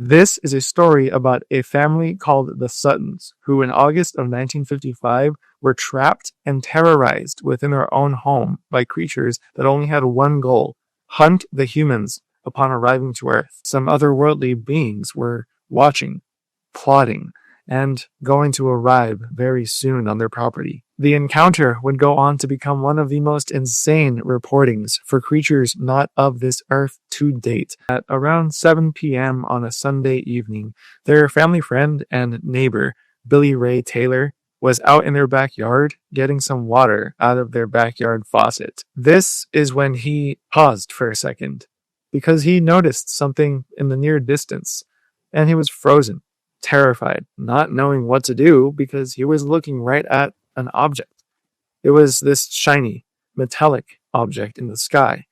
This is a story about a family called the Suttons, who in August of 1955 were trapped and terrorized within their own home by creatures that only had one goal: hunt the humans upon arriving to Earth. Some otherworldly beings were watching, plotting, and going to arrive very soon on their property. The encounter would go on to become one of the most insane reportings for creatures not of this earth to date. At around 7 p.m. on a Sunday evening, their family friend and neighbor, Billy Ray Taylor, was out in their backyard getting some water out of their backyard faucet. This is when he paused for a second, because he noticed something in the near distance, and he was frozen, terrified, not knowing what to do because he was looking right at an object. It was this shiny, metallic object in the sky,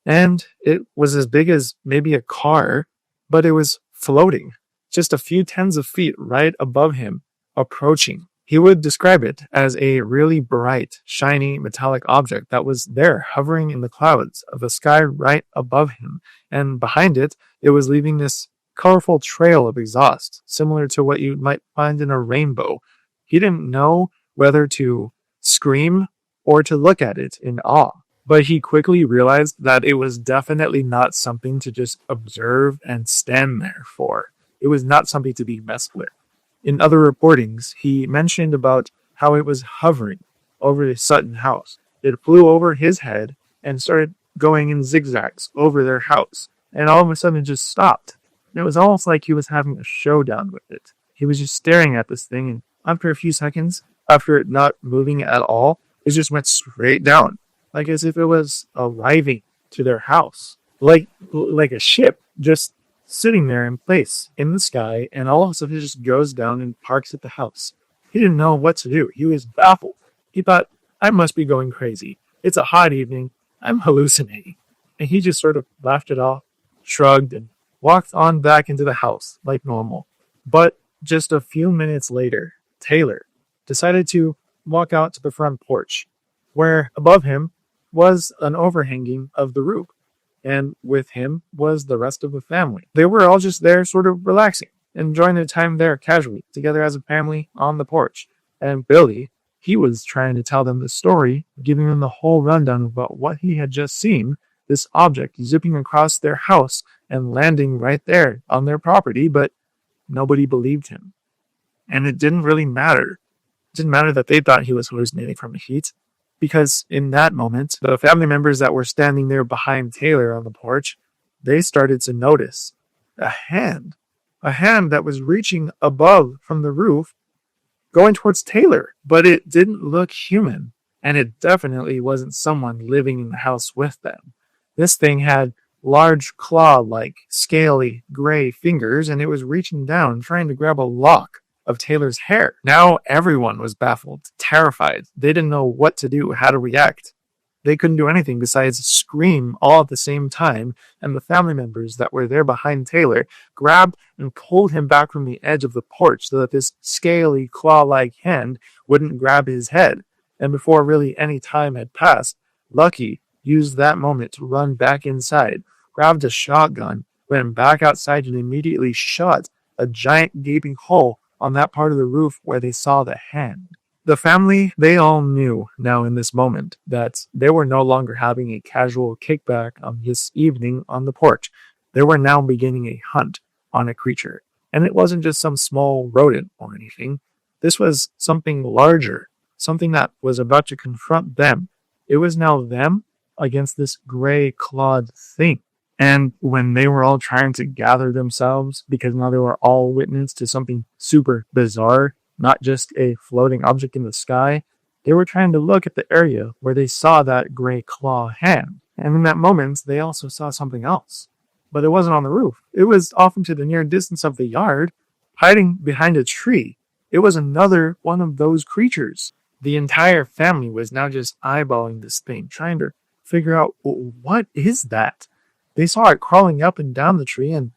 and it was as big as maybe a car, but it was floating just a few tens of feet right above him, approaching. He would describe it as a really bright, shiny, metallic object that was there, hovering in the clouds of the sky right above him, and behind it, it was leaving this colorful trail of exhaust, similar to what you might find in a rainbow. He didn't know whether to scream or to look at it in awe, but he quickly realized that it was definitely not something to just observe and stand there for. It was not something to be messed with. In other reportings, he mentioned about how it was hovering over the Sutton house. It flew over his head and started going in zigzags over their house, and all of a sudden it just stopped. It was almost like he was having a showdown with it. He was just staring at this thing, and after a few seconds, after it not moving at all, it just went straight down, like as if it was arriving to their house, like a ship just sitting there in place in the sky, and all of a sudden it just goes down and parks at the house. He didn't know what to do. He was baffled. He thought, I must be going crazy. It's a hot evening. I'm hallucinating. And he just sort of laughed it off, shrugged, and walked on back into the house like normal. But just a few minutes later, Taylor decided to walk out to the front porch, where above him was an overhanging of the roof, and with him was the rest of the family. They were all just there sort of relaxing, enjoying their time there casually, together as a family on the porch. And Billy, he was trying to tell them the story, giving them the whole rundown about what he had just seen, this object zipping across their house and landing right there on their property, but nobody believed him. And it didn't really matter. It didn't matter that they thought he was hallucinating from the heat, because in that moment, the family members that were standing there behind Taylor on the porch, they started to notice a hand that was reaching above from the roof, going towards Taylor, but it didn't look human, and it definitely wasn't someone living in the house with them. This thing had large claw-like, scaly, gray fingers, and it was reaching down, trying to grab a lock of Taylor's hair. Now everyone was baffled, terrified. They didn't know what to do, how to react. They couldn't do anything besides scream all at the same time, and the family members that were there behind Taylor grabbed and pulled him back from the edge of the porch so that this scaly, claw-like hand wouldn't grab his head. And before really any time had passed, Lucky used that moment to run back inside, grabbed a shotgun, went back outside, and immediately shot a giant gaping hole on that part of the roof where they saw the hand. The family, they all knew now in this moment that they were no longer having a casual kickback on this evening on the porch. They were now beginning a hunt on a creature. And it wasn't just some small rodent or anything. This was something larger, something that was about to confront them. It was now them against this gray clawed thing. And when they were all trying to gather themselves, because now they were all witness to something super bizarre, not just a floating object in the sky, they were trying to look at the area where they saw that gray claw hand. And in that moment, they also saw something else. But it wasn't on the roof. It was off into the near distance of the yard, hiding behind a tree. It was another one of those creatures. The entire family was now just eyeballing this thing, trying to figure out, what is that? They saw it crawling up and down the tree, and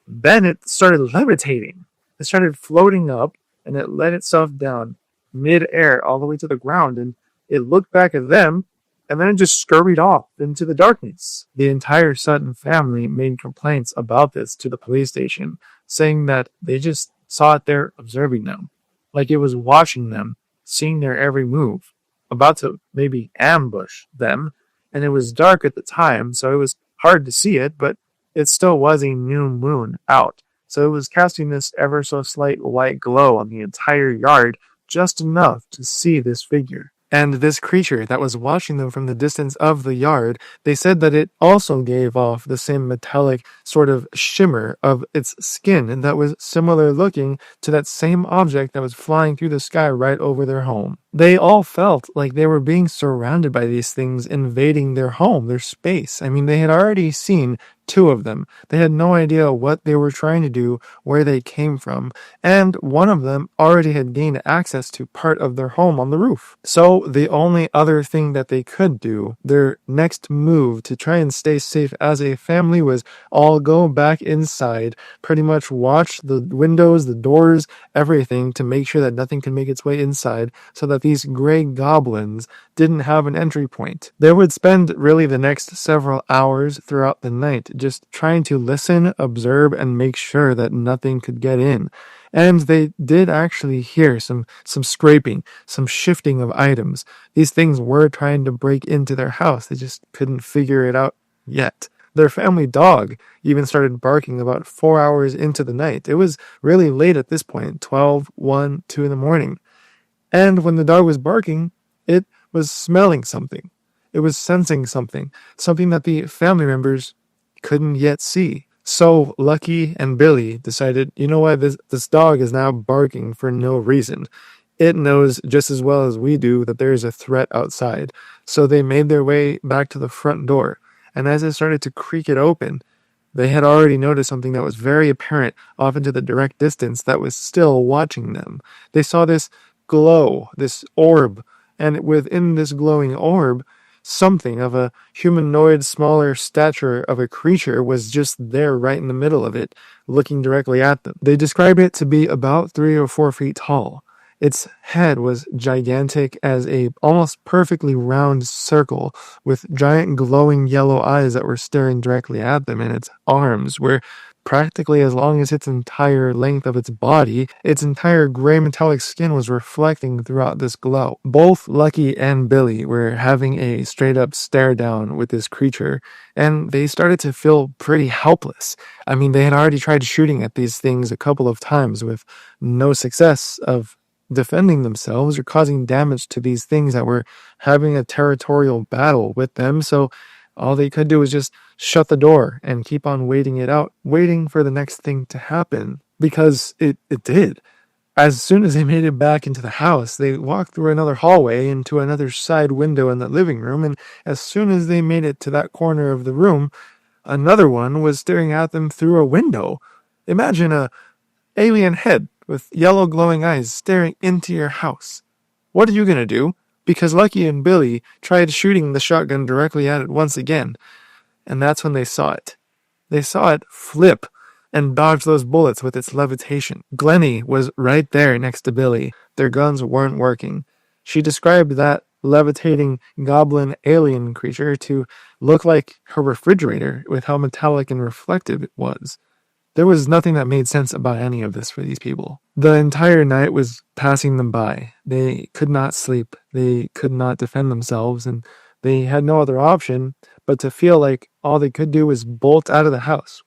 then it started levitating. It started floating up, and it let itself down mid-air all the way to the ground, and it looked back at them, and then it just scurried off into the darkness. The entire Sutton family made complaints about this to the police station. saying that they just saw it there observing them, like it was watching them, seeing their every move, about to maybe ambush them. And it was dark at the time, so it was hard to see it, but it still was a new moon out. So it was casting this ever so slight white glow on the entire yard, just enough to see this figure. And this creature that was watching them from the distance of the yard, they said that it also gave off the same metallic sort of shimmer of its skin, and that was similar looking to that same object that was flying through the sky right over their home. They all felt like they were being surrounded by these things invading their home, their space. I mean, they had already seen two of them. They had no idea what they were trying to do, where they came from, and one of them already had gained access to part of their home on the roof. So the only other thing that they could do, their next move to try and stay safe as a family, was all go back inside, pretty much watch the windows, the doors, everything to make sure that nothing can make its way inside, so that these gray goblins didn't have an entry point. They would spend really the next several hours throughout the night just trying to listen, observe, and make sure that nothing could get in. And they did actually hear some scraping, some shifting of items. These things were trying to break into their house. They just couldn't figure it out yet. Their family dog even started barking about 4 hours into the night. It was really late at this point, 12, 1, 2 in the morning. And when the dog was barking, it was smelling something. It was sensing something, something that the family members couldn't yet see. So Lucky and Billy decided, you know what, this dog is now barking for no reason. It knows just as well as we do that there is a threat outside. So they made their way back to the front door. And as they started to creak it open, they had already noticed something that was very apparent off into the direct distance that was still watching them. They saw this glow, this orb, and within this glowing orb, something of a humanoid, smaller stature of a creature was just there right in the middle of it, looking directly at them. They described it to be about 3 or 4 feet tall. Its head was gigantic as a almost perfectly round circle with giant glowing yellow eyes that were staring directly at them, and its arms were practically as long as its entire length of its body. Its entire gray metallic skin was reflecting throughout this glow. Both Lucky and Billy were having a straight up stare down with this creature, and they started to feel pretty helpless. I mean, they had already tried shooting at these things a couple of times with no success of defending themselves or causing damage to these things that were having a territorial battle with them. So all they could do was just shut the door and keep on waiting it out, waiting for the next thing to happen, because it did. As soon as they made it back into the house, they walked through another hallway into another side window in the living room, and as soon as they made it to that corner of the room, another one was staring at them through a window. Imagine a alien head with yellow glowing eyes staring into your house. What are you going to do? Because Lucky and Billy tried shooting the shotgun directly at it once again, and that's when they saw it. They saw it flip and dodge those bullets with its levitation. Glennie was right there next to Billy. Their guns weren't working. She described that levitating goblin alien creature to look like her refrigerator with how metallic and reflective it was. There was nothing that made sense about any of this for these people. The entire night was passing them by. They could not sleep. They could not defend themselves, and they had no other option but to feel like all they could do was bolt out of the house.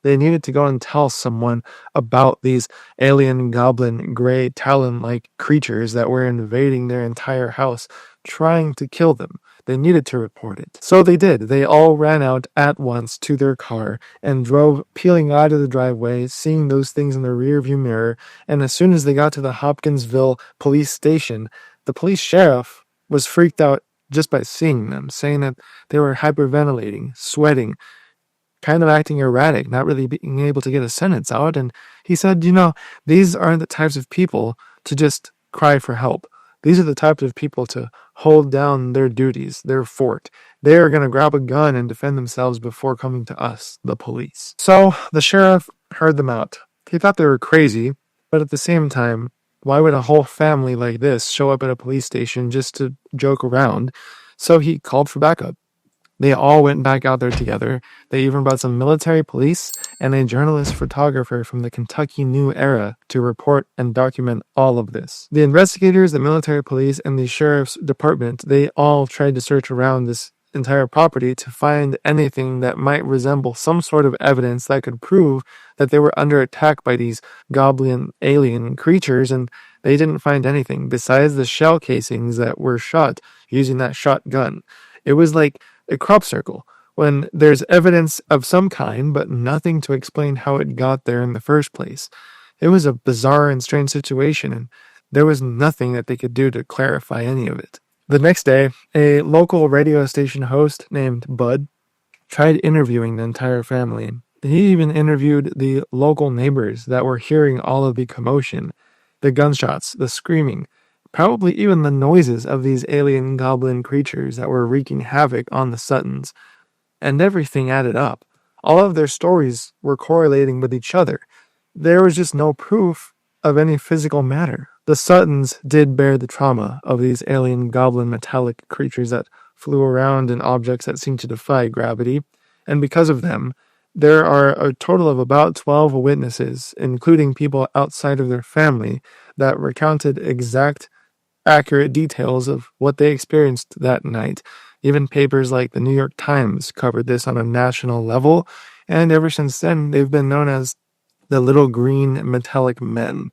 They needed to go and tell someone about these alien, goblin, gray, talon-like creatures that were invading their entire house, trying to kill them. They needed to report it. So they did. They all ran out at once to their car and drove, peeling out of the driveway, seeing those things in the rearview mirror. And as soon as they got to the Hopkinsville police station, the police sheriff was freaked out just by seeing them, saying that they were hyperventilating, sweating, kind of acting erratic, not really being able to get a sentence out. And he said, these aren't the types of people to just cry for help. These are the types of people to hold down their duties, their fort. They are going to grab a gun and defend themselves before coming to us, the police. So the sheriff heard them out. He thought they were crazy, but at the same time, why would a whole family like this show up at a police station just to joke around? So he called for backup. They all went back out there together. They even brought some military police and a journalist photographer from the Kentucky New Era to report and document all of this. The investigators, the military police, and the sheriff's department, they all tried to search around this entire property to find anything that might resemble some sort of evidence that could prove that they were under attack by these goblin alien creatures, and they didn't find anything besides the shell casings that were shot using that shotgun. It was like a crop circle when there's evidence of some kind, but nothing to explain how it got there in the first place. It was a bizarre and strange situation, and there was nothing that they could do to clarify any of it. The next day, a local radio station host named Bud tried interviewing the entire family. He even interviewed the local neighbors that were hearing all of the commotion, the gunshots, the screaming, probably even the noises of these alien goblin creatures that were wreaking havoc on the Suttons. And everything added up. All of their stories were correlating with each other. There was just no proof of any physical matter. The Suttons did bear the trauma of these alien goblin metallic creatures that flew around in objects that seemed to defy gravity, and because of them, there are a total of about 12 witnesses, including people outside of their family, that recounted exact, accurate details of what they experienced that night. Even papers like the New York Times covered this on a national level, and ever since then, they've been known as the Little Green Metallic Men.